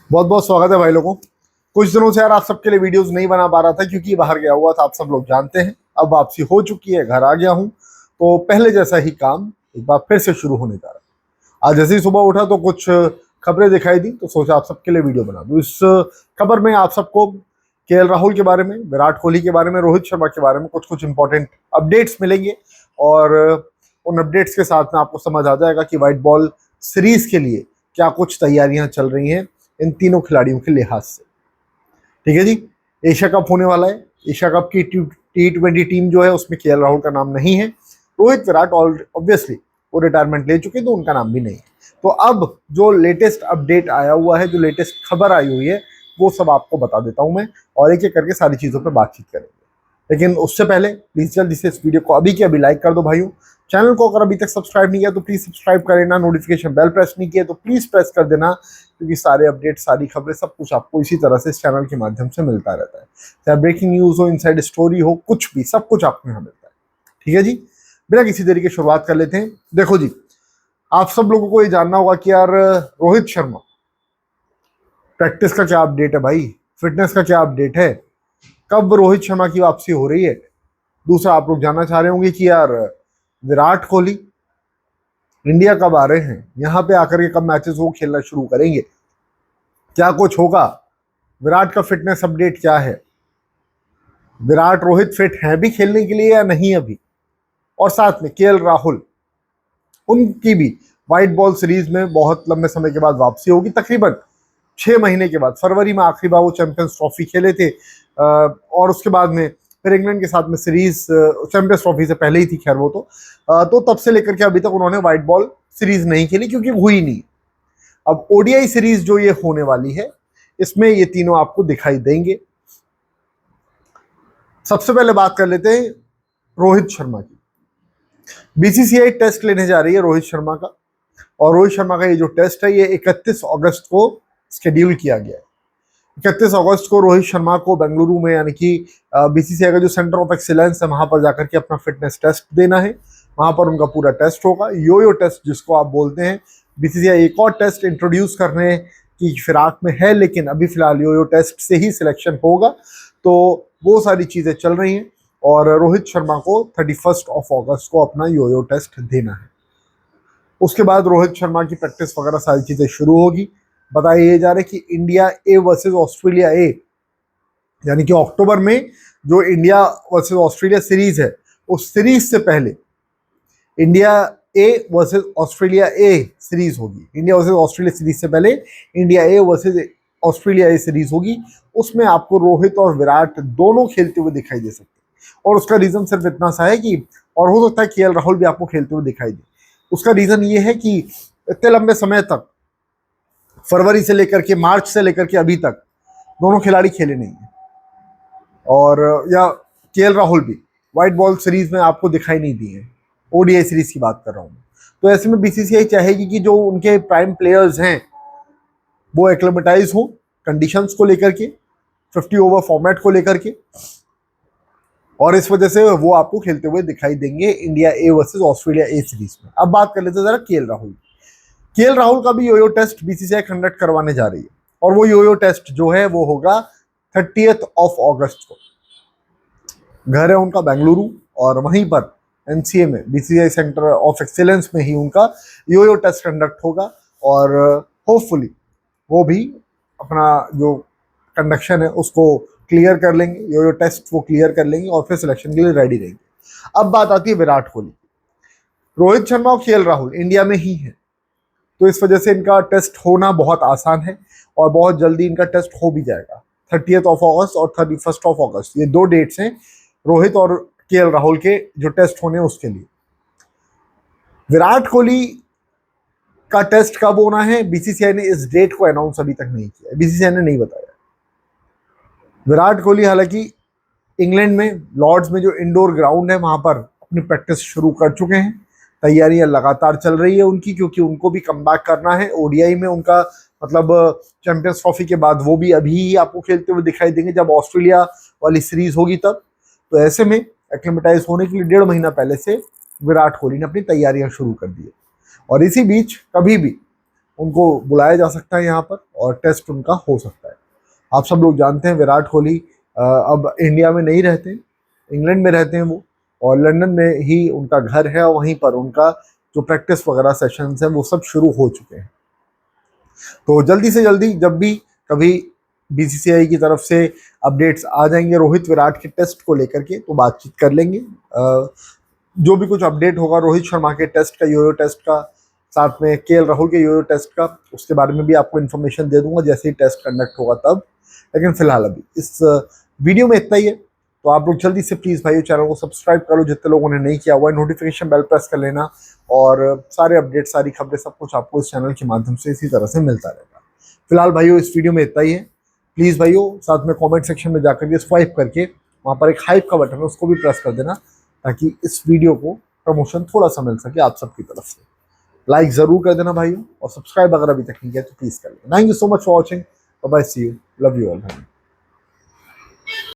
बहुत बहुत स्वागत है भाई लोगों। कुछ दिनों से यार आप सबके लिए वीडियोस नहीं बना पा रहा था क्योंकि बाहर गया हुआ था, आप सब लोग जानते हैं। अब वापसी हो चुकी है, घर आ गया हूँ, तो पहले जैसा ही काम एक बार फिर से शुरू होने जा रहा है। आज जैसे ही सुबह उठा तो कुछ खबरें दिखाई दी, तो सोचा आप सबके लिए वीडियो बना दूं। इस खबर में आप सबको केएल राहुल के बारे में, विराट कोहली के बारे में, रोहित शर्मा के बारे में कुछ कुछ इंपॉर्टेंट अपडेट्स मिलेंगे। और उन अपडेट्स के साथ में आपको समझ आ जाएगा कि व्हाइट बॉल सीरीज के लिए क्या कुछ तैयारियां चल रही हैं इन तीनों खिलाड़ियों के लिहाज से। ठीक है जी। एशिया कप होने वाला है। एशिया कप की T20 टीम जो है उसमें केएल राहुल का नाम नहीं है। रोहित विराट ऑब्वियसली वो रिटायरमेंट ले चुके, तो उनका नाम भी नहीं है। तो अब जो लेटेस्ट अपडेट आया हुआ है, जो लेटेस्ट खबर आई हुई है, वो सब आपको बता देता हूं मैं, और एक एक करके सारी चीजों पर बातचीत करेंगे। लेकिन उससे पहले प्लीज जल्दी से इस वीडियो को अभी के अभी लाइक कर दो भाइयों। चैनल को अगर अभी तक सब्सक्राइब नहीं किया तो प्लीज सब्सक्राइब कर लेना। नोटिफिकेशन बेल प्रेस नहीं किया तो प्लीज प्रेस कर देना, क्योंकि सारे अपडेट, सारी खबरें, सब कुछ आपको इसी तरह से इस चैनल के माध्यम से मिलता रहता है। चाहे ब्रेकिंग न्यूज हो, इनसाइड स्टोरी हो, कुछ भी, सब कुछ आपको यहाँ मिलता है। ठीक है जी। बिना किसी देरी के शुरुआत कर लेते हैं। देखो जी, आप सब लोगों को ये जानना होगा कि यार रोहित शर्मा प्रैक्टिस का क्या अपडेट है भाई, फिटनेस का क्या अपडेट है, कब रोहित शर्मा की वापसी हो रही है। दूसरा, आप लोग जानना चाह रहे होंगे कि यार विराट कोहली इंडिया कब आ रहे हैं, यहाँ पे आकर के कब मैचेस वो खेलना शुरू करेंगे, क्या कुछ होगा, विराट का फिटनेस अपडेट क्या है, विराट रोहित फिट हैं भी खेलने के लिए या नहीं अभी, और साथ में केएल राहुल, उनकी भी व्हाइट बॉल सीरीज में बहुत लंबे समय के बाद वापसी होगी। तकरीबन 6 महीने के बाद, फरवरी में आखिरी बार वो चैंपियंस ट्रॉफी खेले थे, और उसके बाद में फिर इंग्लैंड के साथ में सीरीज, चैंपियंस ट्रॉफी से पहले ही थी खैर वो तो तब से लेकर के अभी तक उन्होंने व्हाइट बॉल सीरीज नहीं खेली क्योंकि हुई नहीं। अब ओडीआई सीरीज जो ये होने वाली है, इसमें ये तीनों आपको दिखाई देंगे। सबसे पहले बात कर लेते हैं रोहित शर्मा की। बीसीसीआई टेस्ट लेने जा रही है रोहित शर्मा का, और रोहित शर्मा का ये जो टेस्ट है ये 31 अगस्त को शेड्यूल किया गया है। 31 अगस्त को रोहित शर्मा को बेंगलुरु में, यानी कि बीसीसीआई का जो सेंटर ऑफ एक्सीलेंस है, वहां पर जाकर के अपना फिटनेस टेस्ट देना है। वहां पर उनका पूरा टेस्ट होगा, यो टेस्ट जिसको आप बोलते हैं। बीसीसीआई एक और टेस्ट इंट्रोड्यूस करने की फिराक में है, लेकिन अभी फिलहाल यो टेस्ट से ही सिलेक्शन होगा। तो वो सारी चीजें चल रही हैं, और रोहित शर्मा को 31 अगस्त को अपना यो टेस्ट देना है। उसके बाद रोहित शर्मा की प्रैक्टिस वगैरह सारी चीजें शुरू होगी। बताया ये जा रहा है कि India A versus Australia A, यानी कि अक्टूबर में जो इंडिया वर्सेस ऑस्ट्रेलिया सीरीज है, उस सीरीज से पहले India A versus Australia A series होगी। इंडिया वर्सेस ऑस्ट्रेलिया सीरीज से पहले India A versus Australia A series होगी। उसमें आपको रोहित और विराट दोनों खेलते हुए दिखाई दे सकते हैं, और उसका रीजन सिर्फ इतना सा है कि, और हो सकता है केएल राहुल भी आपको खेलते हुए दिखाई दे। उसका रीजन ये है कि इतने लंबे समय तक, फरवरी से लेकर के मार्च से लेकर के अभी तक, दोनों खिलाड़ी खेले नहीं है, और या केएल राहुल भी व्हाइट बॉल सीरीज में आपको दिखाई नहीं दी है। ओडीआई सीरीज की बात कर रहा हूँ। तो ऐसे में बीसीसीआई चाहेगी कि जो उनके प्राइम प्लेयर्स हैं वो एक्लेमेटाइज हो कंडीशंस को लेकर के, 50 ओवर फॉर्मेट को लेकर के, और इस वजह से वो आपको खेलते हुए दिखाई देंगे India A versus Australia A series में। अब बात कर लेते हैं जरा केएल राहुल। केएल राहुल का भी यो टेस्ट बीसीसीआई कंडक्ट करवाने जा रही है, और वो यो टेस्ट जो है वो होगा 30 अगस्त को। घर है उनका बेंगलुरु, और वहीं पर एनसीए में, बीसीसीआई सेंटर ऑफ एक्सीलेंस में ही उनका यो टेस्ट कंडक्ट होगा, और होपफुली वो भी अपना जो कंडक्शन है उसको क्लियर कर लेंगे, यो टेस्ट वो क्लियर कर लेंगे, और फिर सिलेक्शन के लिए रेडी रहेंगे। अब बात आती है विराट कोहली। रोहित शर्मा और केएल राहुल इंडिया में ही है, तो इस वजह से इनका टेस्ट होना बहुत आसान है, और बहुत जल्दी इनका टेस्ट हो भी जाएगा। 30 अगस्त और 31 अगस्त, ये 2 डेट्स हैं रोहित और केएल राहुल के जो टेस्ट होने उसके लिए। विराट कोहली का टेस्ट कब होना है, बीसीसीआई ने इस डेट को अनाउंस अभी तक नहीं किया, बीसीसीआई ने नहीं बताया। विराट कोहली हालांकि इंग्लैंड में लॉर्ड्स में जो इंडोर ग्राउंड है वहां पर अपनी प्रैक्टिस शुरू कर चुके हैं। तैयारियां लगातार चल रही है उनकी, क्योंकि उनको भी कमबैक करना है। ओडीआई में उनका मतलब चैंपियंस ट्रॉफी के बाद वो भी अभी ही आपको खेलते हुए दिखाई देंगे, जब ऑस्ट्रेलिया वाली सीरीज होगी तब। तो ऐसे में एक्लेमेटाइज होने के लिए 1.5 महीना पहले से विराट कोहली ने अपनी तैयारियां शुरू कर दी है। और इसी बीच कभी भी उनको बुलाया जा सकता है यहाँ पर और टेस्ट उनका हो सकता है। आप सब लोग जानते हैं विराट कोहली अब इंडिया में नहीं रहते, इंग्लैंड में रहते हैं वो, और लंदन में ही उनका घर है और वहीं पर उनका जो प्रैक्टिस वगैरह सेशंस हैं वो सब शुरू हो चुके हैं। तो जल्दी से जल्दी जब भी कभी बीसीसीआई की तरफ से अपडेट्स आ जाएंगे रोहित विराट के टेस्ट को लेकर के तो बातचीत कर लेंगे। जो भी कुछ अपडेट होगा रोहित शर्मा के टेस्ट का, योयो टेस्ट का, साथ में केएल राहुल के योयो टेस्ट का, उसके बारे में भी आपको इन्फॉर्मेशन दे दूंगा जैसे ही टेस्ट कंडक्ट होगा तब। लेकिन फिलहाल अभी इस वीडियो में इतना ही है। तो आप लोग जल्दी से प्लीज़ भाई चैनल को सब्सक्राइब करो जितने लोगों ने नहीं किया हुआ है, नोटिफिकेशन बेल प्रेस कर लेना और सारे अपडेट, सारी खबरें, सब कुछ आपको इस चैनल के माध्यम से इसी तरह से मिलता रहेगा। फिलहाल भाइयों इस वीडियो में इतना ही है। प्लीज़ भाइयों साथ में कमेंट सेक्शन में जाकर के स्वाइप करके वहाँ पर एक हाइप का बटन है उसको भी प्रेस कर देना ताकि इस वीडियो को प्रमोशन थोड़ा सा मिल सके आप सबकी तरफ से। लाइक ज़रूर कर देना भाइयों और सब्सक्राइब अगर अभी तक नहीं किया तो प्लीज़ कर लेना। Thank you so much for watching. Bye, see you, love you all भाई।